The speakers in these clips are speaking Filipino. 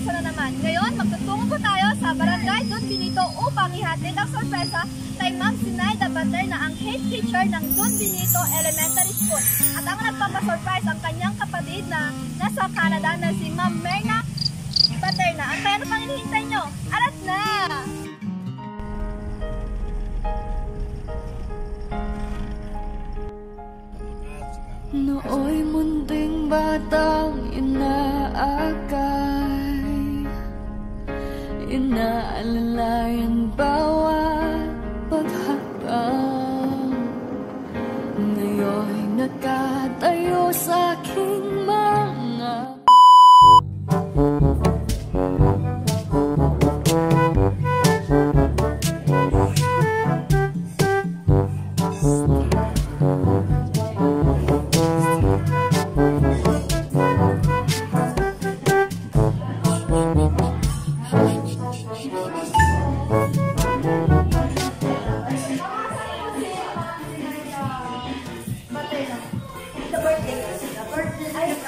sorpresa na naman. Ngayon, magtutungo po tayo sa Barangay Don Benito upang ihatid ang sorpresa kay Ma'am Zinaida Bater na ang head teacher ng Don Benito Elementary School. At ang nagpapasurprise ang kanyang kapatid na nasa Canada na si Ma'am Merna Bater na. Ang ano pang hinihintay nyo? Arat na! Nooy munting batang inaakay, inaalalayan bawat pagharang. Ngayon'y nakatayo sa aking mga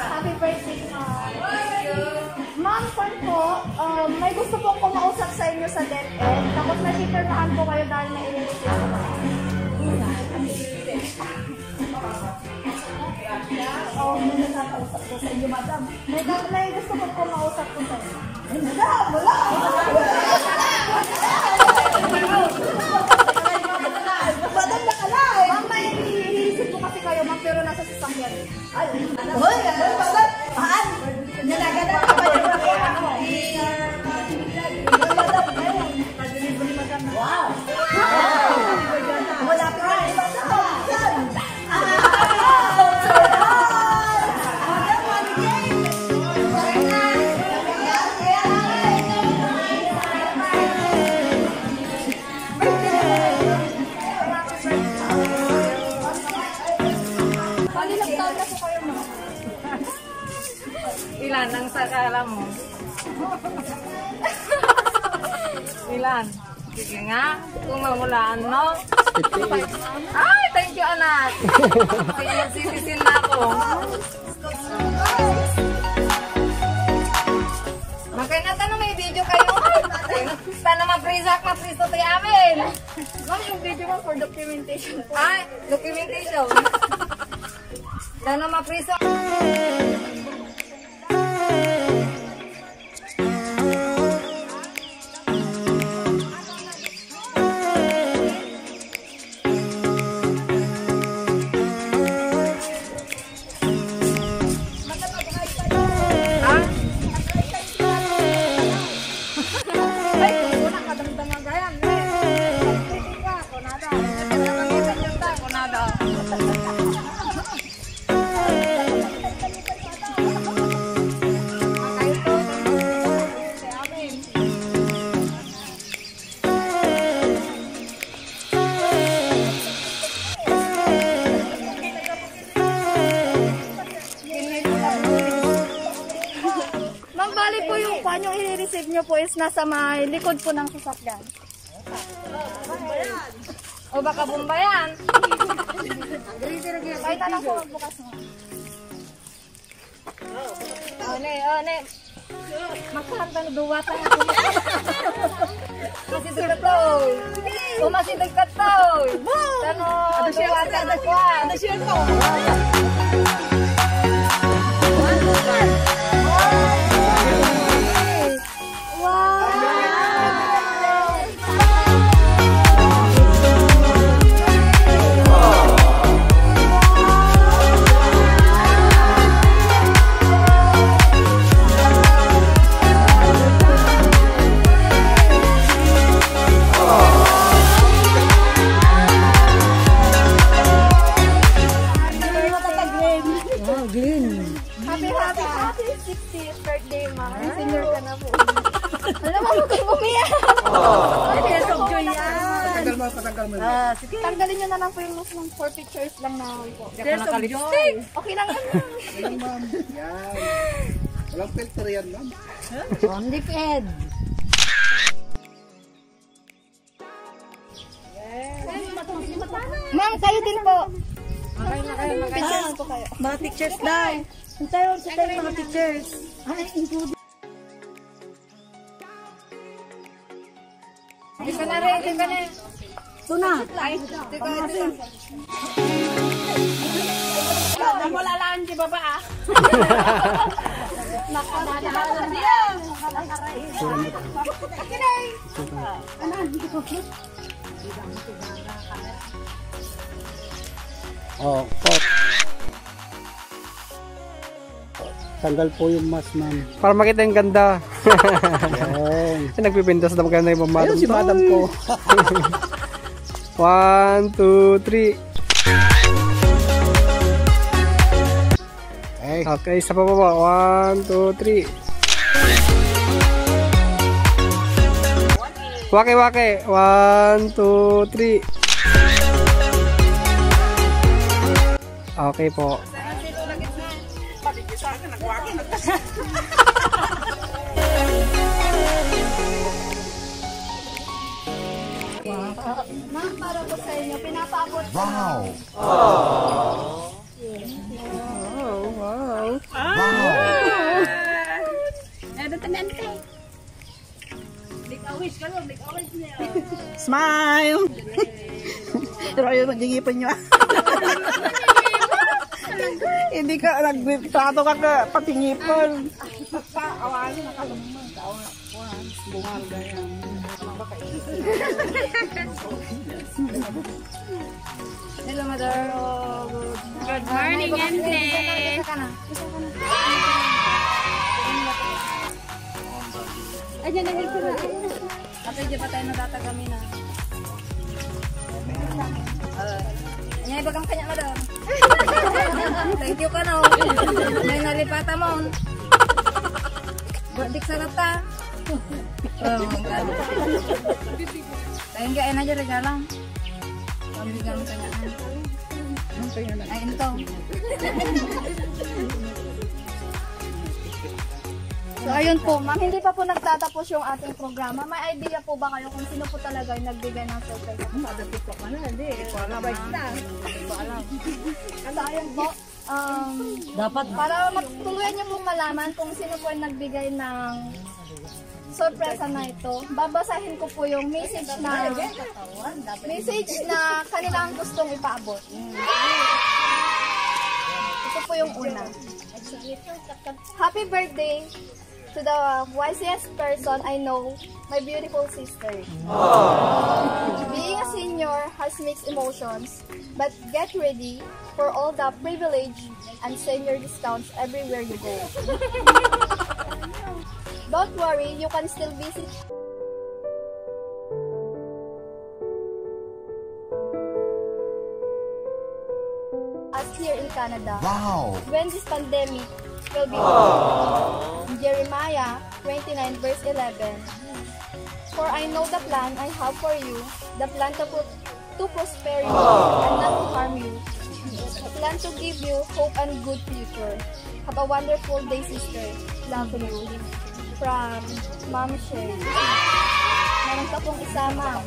Happy birthday, Ma'am, Juan po, may gusto pong kumausap sa inyo sa DepEd. Tapos nagpipirmahan po kayo dahil may i-receive sa mga. May nagkakausap po sa inyo, madam. May gusto pong kumausap po sa inyo. Madam, wala! Madam, nakalay! Ma'am, may i-receive po kasi kayo, ma'am, pero nasa sasakyan. Ay, hoy, madam! Maan! Nalagada ka ba yung wow! Wala pa rin! Ilan ang sakala mo? Ilan? Sige nga, kung mamulaan mo. Ay, thank you anak. Sisisin na ako. Magkainatan na may video kayo. Sana ma-presak to tayo amin. Ma'am, yung video mo for documentation po. Ay, documentation. Sana ma-presak. Yung i-receive nyo po is nasa may likod po ng sasakyan. O baka bumbayan. Kahit na lang po magbukas mo. One. Makaranta na duwatan ako. Masih dekat tau. O masih dekat tau. Ano, duwatan ako. Ada siya ko. Happy 60th birthday, ma'am. Senior ka na po. Alam mo, huwag kayo bumiyak. Tears of joy yan. Patagal mo. Sige. Tanggalin nyo na lang po yung look ng 4 pictures lang na po. Tears of joy. Okay lang yan. Yan, ma'am. Yan. Walang filter yan, ma'am. Only fed. Ma'am, kayo din po. Okay na kayo. Pictures po kayo. Mga pictures na. Tayo mga pictures. Ay, including. Pwede ka na. Ito na. Ay, namulalaan di baba ah. Nakadaan dia. Oh, pot. Tanggal po yung mas, ma'am. Para makita yung ganda. Yan. Nagpipintas na maganda yung madam. Ayun si madam ko. 1, 2, 3. Eh, Okay, sa pababa. 1, 2, 3. Wake. 1, 2, 3. Okay po. Ma'am, para po sa inyo, pinapaabot ko. Wow. Smile! Pero ayun, magigipin nyo. Hindi ka, nagtrato ka ka, patingipon. Awalin, nakalumang. Bungal ganyan. Hello, mother. Good morning, Ente. Ayan, naging sila. Ate, di ba tayo natatagami na? Ayan, ibagang kanya, madam. Thank you ka na. May nalipata mo. Berdik sarap ta. Tayong kain aja regalang. Pambigan mo kanya. Ay, ito. So, ayun po, ma'am, hindi pa po nagtatapos yung ating programa. May idea po ba kayo kung sino po talaga yung nagbigay ng surprise? Madapit ko na, hindi. Wala ba na? Hindi ko alam. So, ayun po, Dapat. para matuluyan niyo po malaman kung sino po yung nagbigay ng sorpresa na ito, babasahin ko po yung message na kanilang gustong ipaabot. Ito po yung una. Happy birthday to the wisest person I know, my beautiful sister. Being a senior has mixed emotions, but get ready for all the privilege and senior discounts everywhere you go. Don't worry, you can still visit us here in Canada. Wow. When this pandemic will be over. In Jeremiah 29 verse 11. For I know the plan I have for you, the plan to prosper you and not to harm you. The plan to give you hope and good future. Have a wonderful day, sister. Love you. From Ma'am Shay. Meron ka pong isama.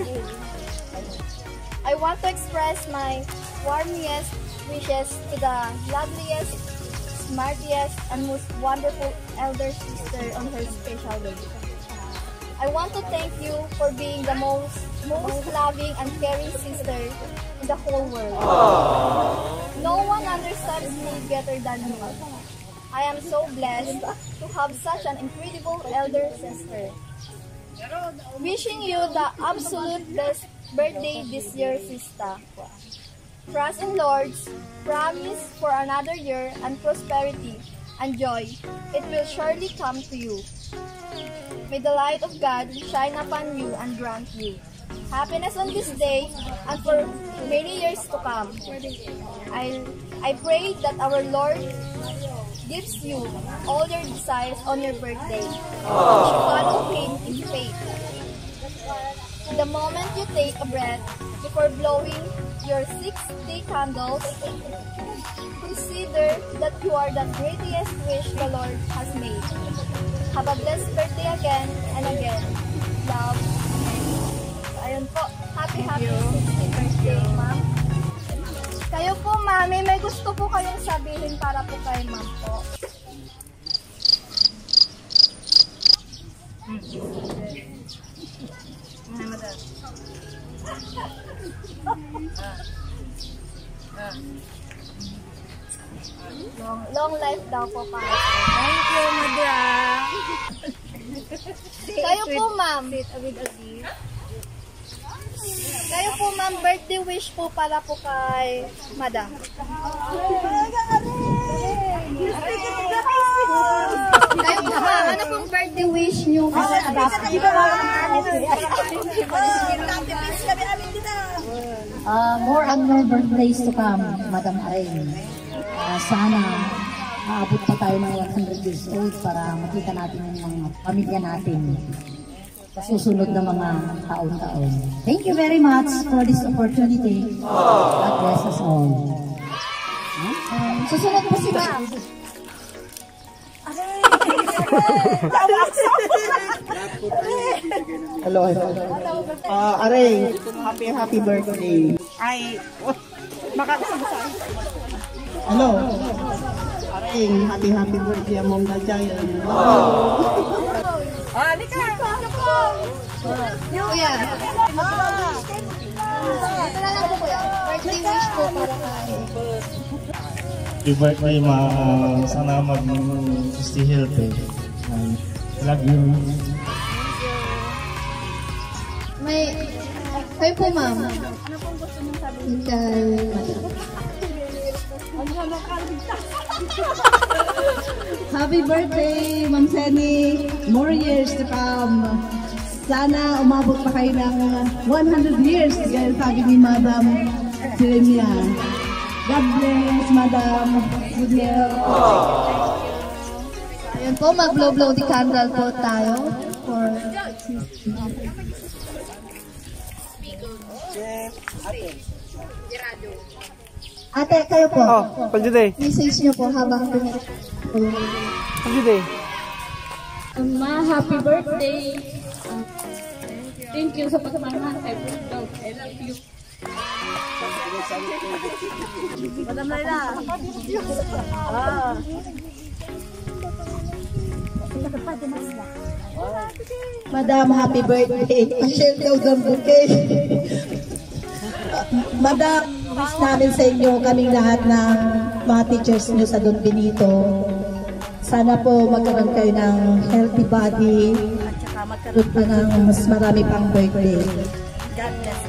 I want to express my warmest wishes to the loveliest, smartest, and most wonderful elder sister on her special day. I want to thank you for being the most loving and caring sister in the whole world. No one understands me better than you. I am so blessed to have such an incredible elder sister. Wishing you the absolute best birthday this year, sister. Trust in Lord's promise for another year and prosperity and joy. It will surely come to you. May the light of God shine upon you and grant you happiness on this day and for many years to come. I pray that our Lord gives you all your desires on your birthday. You should follow Him in faith. The moment you take a breath before blowing your 60 candles, consider that you are the greatest wish the Lord has made. Have a blessed birthday again and again. Love. So, ayun po. Happy 60th birthday, ma'am. Kayo po, mami, may gusto po kayong sabihin para po kay ma'am po. Long life daw po para. Thank you, madam. Kayo po, ma'am. Kayo po, ma'am, birthday wish po para po kay madam. Kayo po, ma'am, ano pong birthday wish nyo? More and more birthdays to come, Madam Arain. Sana aabot pa tayo ng 100 years old para makita natin yung mga pamilya natin sa susunod na mga taon-taon. Thank you very much for this opportunity. God bless us all. Susunod po si ma'am. Hello. Aray, happy birthday. Ay, Hello. Aray, happy birthday among the giant. Halika. Kuya. Ito na lang po, kuya. Birthday wish po para kay. Happy birthday, sana mag-stay healthy. Love you. Kayo po, ma'am. Ano pong gusto niyong sabihin kay Happy birthday, Ma'am Seni. More years to come. Sana umabot pa kayo ng 100 years. Gaya sabi ni Madam Jeremia. God bless, Madam. Good health. Ayun po, mag-blow the candle po tayo for Ate, kayo po. Paljuday. message niyo po habang Paljuday. Ma, happy birthday. Thank you sa pagmamahal kay Bruno. I love you. Madam Laila. Madam, happy birthday. Michelle daw ng bouquet. Madam, wish namin sa inyo, kaming lahat ng mga teachers nyo sa Don Benito. Sana po magkaroon kayo ng healthy body. At pa ng mas marami pang birthday. God bless.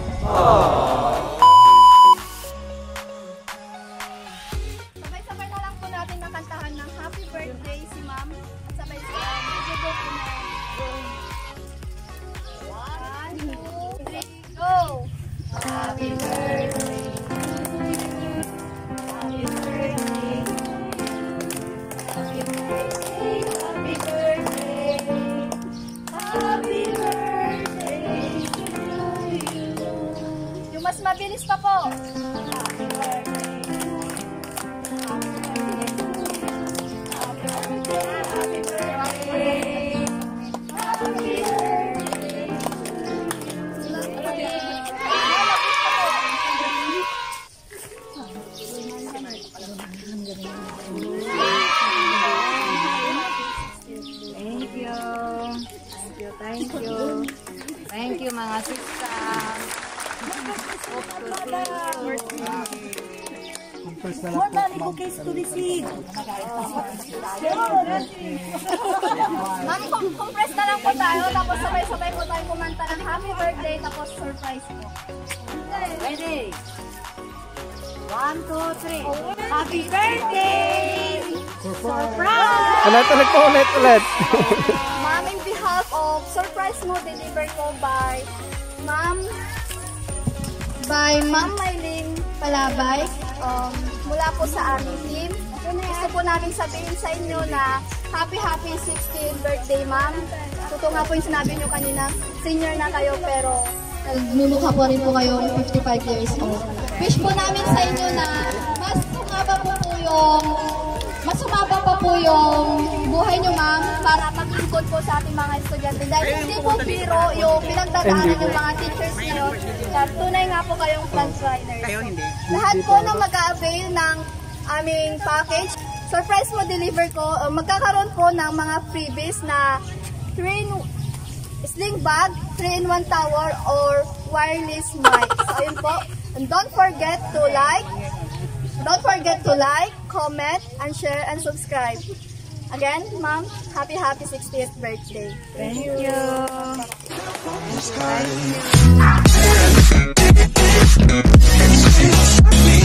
sabay-sabay na lang po natin nakantahan ng happy birthday si ma'am. Sabay-sabay. Medyo po na. 1, 2, 3, go! Happy birthday. Happy birthday. Happy birthday. Happy birthday. Happy birthday to you. Yung mas mabilis pa po. Happy birthday. Happy birthday. Happy birthday. Happy Thank you mga sista. More than cookies to receive. Ma'am, compress na lang po tayo, tapos sabay-sabay po tayo kumanta ng happy birthday, tapos surprise po. Ready? 1, 2, 3. Happy birthday! Surprise! Ulit. Ma'am, in behalf of surprise mo, deliver ko by Ma'am Mylene Palabay, mula po sa aming team. Gusto po namin sabihin sa inyo na happy 16th birthday, ma'am. Totoo nga po yung sinabi nyo kanina, senior na kayo pero nagmumukha po rin po kayong 55 years old. Wish po namin sa inyo na mas sumaba pa po yung buhay nyo, ma'am, para maglingkod po sa ating mga estudyante. Dahil hindi po biro yung pinagdadaanan ng mga teachers ngayon. Tunay nga po kayong frontrunners. Lahat po na mag-avail ng aming package, surprise mo deliver ko, magkakaroon po ng mga freebies na sling bag, 3-in-1 towel, or wireless mic. So, ayun po. And don't forget to like, comment, and share, and subscribe. Again, Ma'am, happy 60th birthday. Thank you. Thank you.